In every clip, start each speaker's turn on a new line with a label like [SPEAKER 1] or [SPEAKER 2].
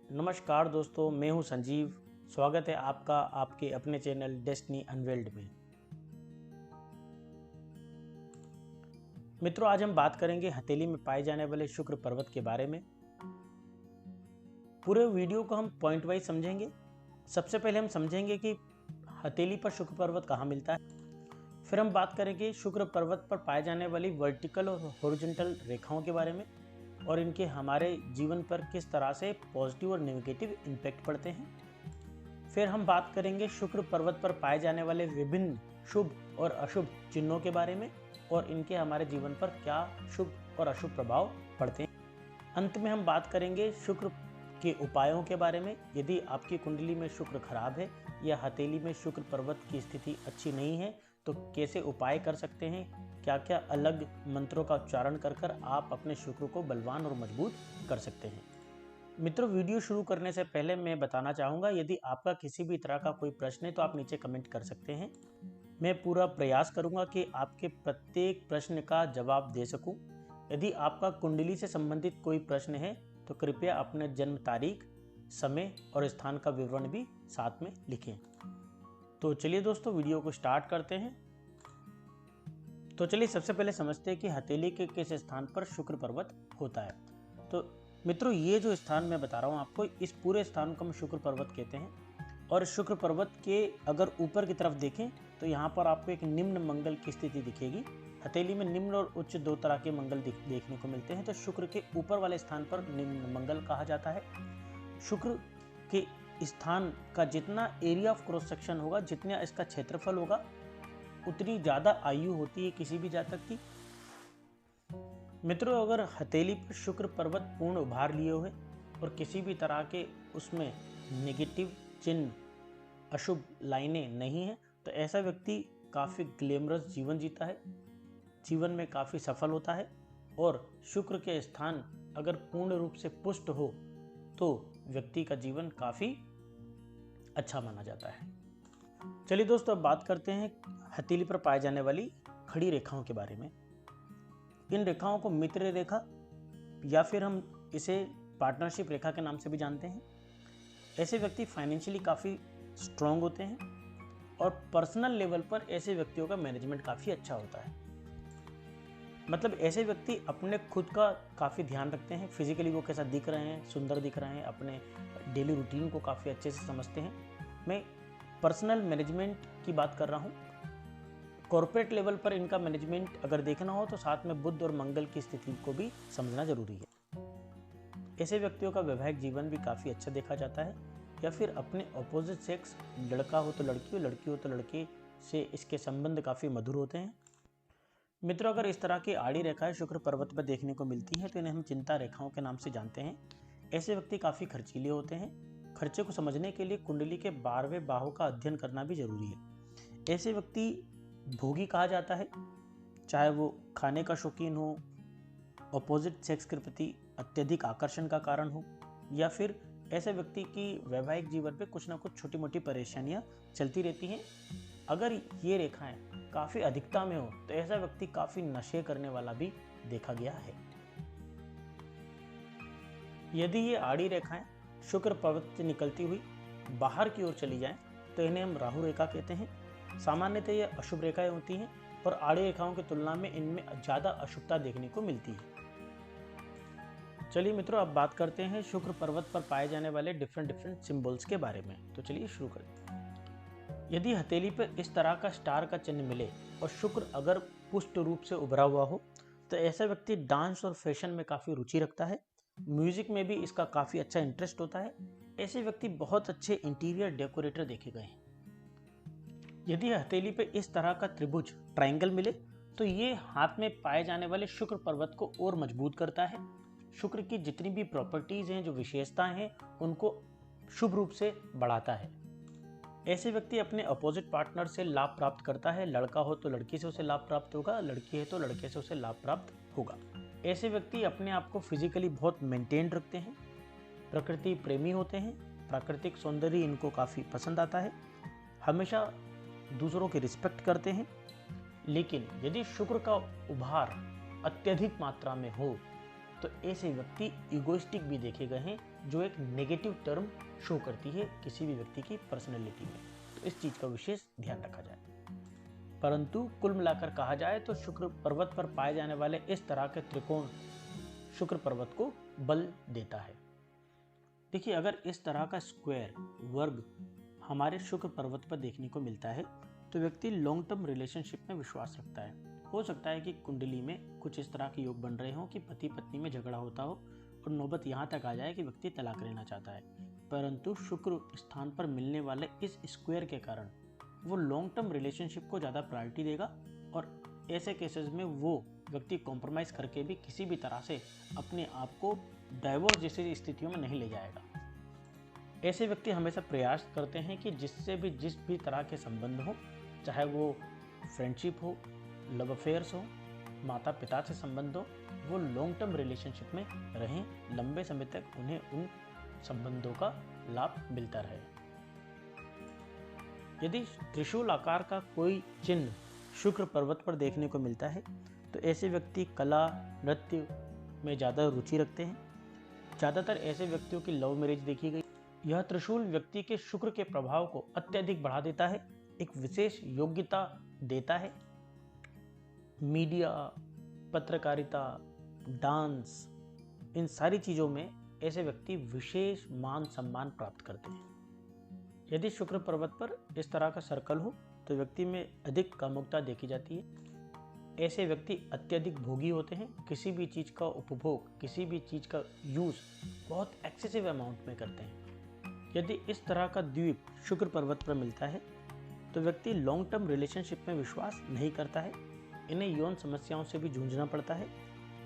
[SPEAKER 1] नमस्कार दोस्तों, मैं हूं संजीव। स्वागत है आपका आपके अपने चैनल डेस्टिनी अनवेल्ड में। मित्रों, आज हम बात करेंगे हथेली में पाए जाने वाले शुक्र पर्वत के बारे में। पूरे वीडियो को हम पॉइंट वाइज समझेंगे। सबसे पहले हम समझेंगे कि हथेली पर शुक्र पर्वत कहाँ मिलता है। फिर हम बात करेंगे शुक्र पर्वत पर पाए जाने वाली वर्टिकल और हॉरिजॉन्टल रेखाओं के बारे में और इनके हमारे जीवन पर किस तरह से पॉजिटिव और नेगेटिव इम्पैक्ट पड़ते हैं। फिर हम बात करेंगे शुक्र पर्वत पर पाए जाने वाले विभिन्न शुभ और अशुभ चिन्हों के बारे में और इनके हमारे जीवन पर क्या शुभ और अशुभ प्रभाव पड़ते हैं। अंत में हम बात करेंगे शुक्र के उपायों के बारे में। यदि आपकी कुंडली में शुक्र खराब है या हथेली में शुक्र पर्वत की स्थिति अच्छी नहीं है तो कैसे उपाय कर सकते हैं, क्या क्या अलग मंत्रों का उच्चारण कर कर आप अपने शुक्र को बलवान और मजबूत कर सकते हैं। मित्रों, वीडियो शुरू करने से पहले मैं बताना चाहूँगा, यदि आपका किसी भी तरह का कोई प्रश्न है तो आप नीचे कमेंट कर सकते हैं। मैं पूरा प्रयास करूँगा कि आपके प्रत्येक प्रश्न का जवाब दे सकूँ। यदि आपका कुंडली से संबंधित कोई प्रश्न है तो कृपया अपने जन्म तारीख, समय और स्थान का विवरण भी साथ में लिखें। तो चलिए दोस्तों, वीडियो को स्टार्ट करते हैं। तो चलिए सबसे पहले समझते हैं कि हथेली के किस स्थान पर शुक्र पर्वत होता है। तो मित्रों, ये जो स्थान मैं बता रहा हूँ आपको, इस पूरे स्थान को हम शुक्र पर्वत कहते हैं। और शुक्र पर्वत के अगर ऊपर की तरफ देखें तो यहाँ पर आपको एक निम्न मंगल की स्थिति दिखेगी। हथेली में निम्न और उच्च दो तरह के मंगल देखने को मिलते हैं। तो शुक्र के ऊपर वाले स्थान पर निम्न मंगल कहा जाता है। शुक्र के स्थान का जितना एरिया ऑफ क्रॉस सेक्शन होगा, जितना इसका क्षेत्रफल होगा, उतनी ज़्यादा आयु होती है किसी भी जातक की। मित्रों, अगर हथेली पर शुक्र पर्वत पूर्ण उभार लिए हुए और किसी भी तरह के उसमें नेगेटिव चिन्ह, अशुभ लाइनें नहीं हैं तो ऐसा व्यक्ति काफ़ी ग्लैमरस जीवन जीता है, जीवन में काफ़ी सफल होता है। और शुक्र के स्थान अगर पूर्ण रूप से पुष्ट हो तो व्यक्ति का जीवन काफ़ी अच्छा माना जाता है। चलिए दोस्तों, अब बात करते हैं हथेली पर पाए जाने वाली खड़ी रेखाओं के बारे में। इन रेखाओं को मित्र रेखा या फिर हम इसे पार्टनरशिप रेखा के नाम से भी जानते हैं। ऐसे व्यक्ति फाइनेंशियली काफ़ी स्ट्रांग होते हैं और पर्सनल लेवल पर ऐसे व्यक्तियों का मैनेजमेंट काफ़ी अच्छा होता है। मतलब ऐसे व्यक्ति अपने खुद का काफ़ी ध्यान रखते हैं। फिजिकली वो कैसा दिख रहे हैं, सुंदर दिख रहे हैं, अपने डेली रूटीन को काफ़ी अच्छे से समझते हैं। मैं पर्सनल मैनेजमेंट की बात कर रहा हूँ। कॉर्पोरेट लेवल पर इनका मैनेजमेंट अगर देखना हो तो साथ में बुध और मंगल की स्थिति को भी समझना जरूरी है। ऐसे व्यक्तियों का वैवाहिक जीवन भी काफ़ी अच्छा देखा जाता है। या फिर अपने ऑपोजिट सेक्स, लड़का हो तो लड़की हो, लड़की हो तो लड़के से इसके संबंध काफ़ी मधुर होते हैं। मित्रों, अगर इस तरह की आड़ी रेखाएं शुक्र पर्वत पर देखने को मिलती हैं तो इन्हें हम चिंता रेखाओं के नाम से जानते हैं। ऐसे व्यक्ति काफ़ी खर्चीले होते हैं। खर्चे को समझने के लिए कुंडली के 12वें बाहु का अध्ययन करना भी जरूरी है। ऐसे व्यक्ति भोगी कहा जाता है, चाहे वो खाने का शौकीन हो, अपोजिट सेक्स के प्रति अत्यधिक आकर्षण का कारण हो, या फिर ऐसे व्यक्ति की वैवाहिक जीवन पे कुछ ना कुछ छोटी मोटी परेशानियां चलती रहती हैं। अगर ये रेखाएं काफ़ी अधिकता में हो तो ऐसा व्यक्ति काफ़ी नशे करने वाला भी देखा गया है। यदि ये आड़ी रेखाएं शुक्र पर्वत से निकलती हुई बाहर की ओर चली जाएं तो इन्हें हम राहु रेखा कहते हैं। सामान्यतः ये अशुभ रेखाएं होती हैं और आड़ी रेखाओं की तुलना में इनमें ज़्यादा अशुभता देखने को मिलती है। चलिए मित्रों, अब बात करते हैं शुक्र पर्वत पर पाए जाने वाले डिफरेंट सिंबल्स के बारे में। तो चलिए शुरू करें। यदि हथेली पर इस तरह का स्टार का चिन्ह मिले और शुक्र अगर पुष्ट रूप से उभरा हुआ हो तो ऐसा व्यक्ति डांस और फैशन में काफ़ी रुचि रखता है। म्यूजिक में भी इसका काफ़ी अच्छा इंटरेस्ट होता है। ऐसे व्यक्ति बहुत अच्छे इंटीरियर डेकोरेटर देखे गए हैं। यदि हथेली पे इस तरह का त्रिभुज, ट्रायंगल मिले तो ये हाथ में पाए जाने वाले शुक्र पर्वत को और मजबूत करता है। शुक्र की जितनी भी प्रॉपर्टीज हैं, जो विशेषताएं हैं, उनको शुभ रूप से बढ़ाता है। ऐसे व्यक्ति अपने अपोजिट पार्टनर से लाभ प्राप्त करता है। लड़का हो तो लड़की से उसे लाभ प्राप्त होगा, लड़की है तो लड़के से उसे लाभ प्राप्त होगा। ऐसे व्यक्ति अपने आप को फिजिकली बहुत मेंटेन रखते हैं, प्रकृति प्रेमी होते हैं, प्राकृतिक सौंदर्य इनको काफ़ी पसंद आता है, हमेशा दूसरों की रिस्पेक्ट करते हैं। लेकिन यदि शुक्र का उभार अत्यधिक मात्रा में हो तो ऐसे व्यक्ति इगोइस्टिक भी देखे गए हैं, जो एक नेगेटिव टर्म शो करती है किसी भी व्यक्ति की पर्सनैलिटी में। तो इस चीज का विशेष ध्यान रखा जाए। परंतु कुल मिलाकर कहा जाए तो शुक्र पर्वत पर पाए जाने वाले इस तरह के त्रिकोण शुक्र पर्वत को बल देता है। देखिए, अगर इस तरह का स्क्वायर वर्ग हमारे शुक्र पर्वत पर देखने को मिलता है तो व्यक्ति लॉन्ग टर्म रिलेशनशिप में विश्वास रखता है। हो सकता है कि कुंडली में कुछ इस तरह के योग बन रहे हों कि पति पत्नी में झगड़ा होता हो और नौबत यहाँ तक आ जाए कि व्यक्ति तलाक लेना चाहता है, परंतु शुक्र स्थान पर मिलने वाले इस स्क्वायर के कारण वो लॉन्ग टर्म रिलेशनशिप को ज़्यादा प्रायोरिटी देगा और ऐसे केसेस में वो व्यक्ति कॉम्प्रोमाइज़ करके भी किसी भी तरह से अपने आप को डाइवोर्स जैसी स्थितियों में नहीं ले जाएगा। ऐसे व्यक्ति हमेशा प्रयास करते हैं कि जिस भी तरह के संबंध हो, चाहे वो फ्रेंडशिप हो, लव अफेयर्स हो, माता पिता से संबंध हो, वो लॉन्ग टर्म रिलेशनशिप में रहें, लंबे समय तक उन्हें उन संबंधों का लाभ मिलता रहे। यदि त्रिशूल आकार का कोई चिन्ह शुक्र पर्वत पर देखने को मिलता है तो ऐसे व्यक्ति कला नृत्य में ज़्यादा रुचि रखते हैं। ज़्यादातर ऐसे व्यक्तियों की लव मैरिज देखी गई। यह त्रिशूल व्यक्ति के शुक्र के प्रभाव को अत्यधिक बढ़ा देता है, एक विशेष योग्यता देता है। मीडिया, पत्रकारिता, डांस, इन सारी चीज़ों में ऐसे व्यक्ति विशेष मान सम्मान प्राप्त करते हैं। यदि शुक्र पर्वत पर इस तरह का सर्कल हो तो व्यक्ति में अधिक कामुकता देखी जाती है। ऐसे व्यक्ति अत्यधिक भोगी होते हैं, किसी भी चीज़ का उपभोग, किसी भी चीज़ का यूज़ बहुत एक्सेसिव अमाउंट में करते हैं। यदि इस तरह का द्वीप शुक्र पर्वत पर मिलता है तो व्यक्ति लॉन्ग टर्म रिलेशनशिप में विश्वास नहीं करता है, इन्हें यौन समस्याओं से भी जूझना पड़ता है।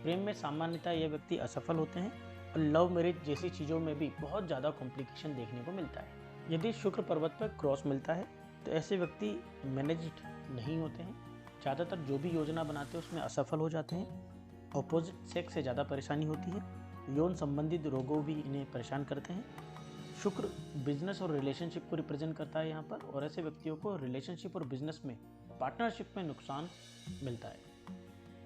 [SPEAKER 1] प्रेम में सामान्यतः ये व्यक्ति असफल होते हैं और लव मैरिज जैसी चीज़ों में भी बहुत ज़्यादा कॉम्प्लिकेशन देखने को मिलता है। यदि शुक्र पर्वत पर क्रॉस मिलता है तो ऐसे व्यक्ति मैनेज्ड नहीं होते हैं, ज़्यादातर जो भी योजना बनाते हैं उसमें असफल हो जाते हैं। ऑपोजिट सेक्स से ज़्यादा परेशानी होती है, यौन संबंधित रोगों भी इन्हें परेशान करते हैं। शुक्र बिजनेस और रिलेशनशिप को रिप्रेजेंट करता है यहाँ पर, और ऐसे व्यक्तियों को रिलेशनशिप और बिजनेस में, पार्टनरशिप में नुकसान मिलता है।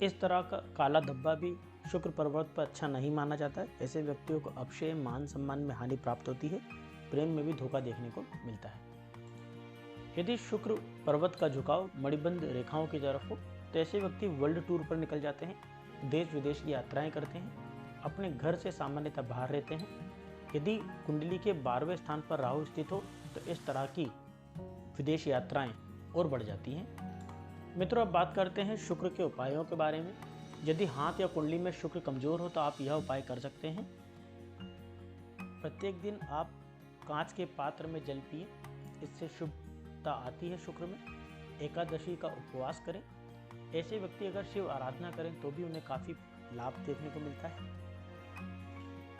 [SPEAKER 1] इस तरह का काला धब्बा भी शुक्र पर्वत पर अच्छा नहीं माना जाता है। ऐसे व्यक्तियों को अपशय, मान सम्मान में हानि प्राप्त होती है, प्रेम में भी धोखा देखने को मिलता है। यदि शुक्र पर्वत का झुकाव मणिबंध रेखाओं की तरफ हो तो ऐसे व्यक्ति वर्ल्ड टूर पर निकल जाते हैं, देश विदेश की यात्राएं करते हैं, अपने घर से सामान्यतः बाहर रहते हैं। यदि कुंडली के 12वें स्थान पर राहु स्थित हो तो इस तरह की विदेश यात्राएं और बढ़ जाती हैं। मित्रों, अब बात करते हैं शुक्र के उपायों के बारे में। यदि हाथ या कुंडली में शुक्र कमजोर हो तो आप यह उपाय कर सकते हैं। प्रत्येक दिन आप कांच के पात्र में जल पिए, इससे शुभता आती है शुक्र में। एकादशी का उपवास करें। ऐसे व्यक्ति अगर शिव आराधना करें तो भी उन्हें काफ़ी लाभ देखने को मिलता है।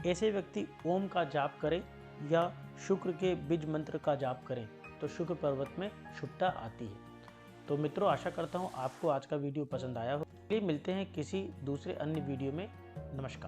[SPEAKER 1] ऐसे व्यक्ति ओम का जाप करें या शुक्र के बीज मंत्र का जाप करें तो शुक्र पर्वत में शुभता आती है। तो मित्रों, आशा करता हूँ आपको आज का वीडियो पसंद आया हो। फिर मिलते हैं किसी दूसरे अन्य वीडियो में। नमस्कार।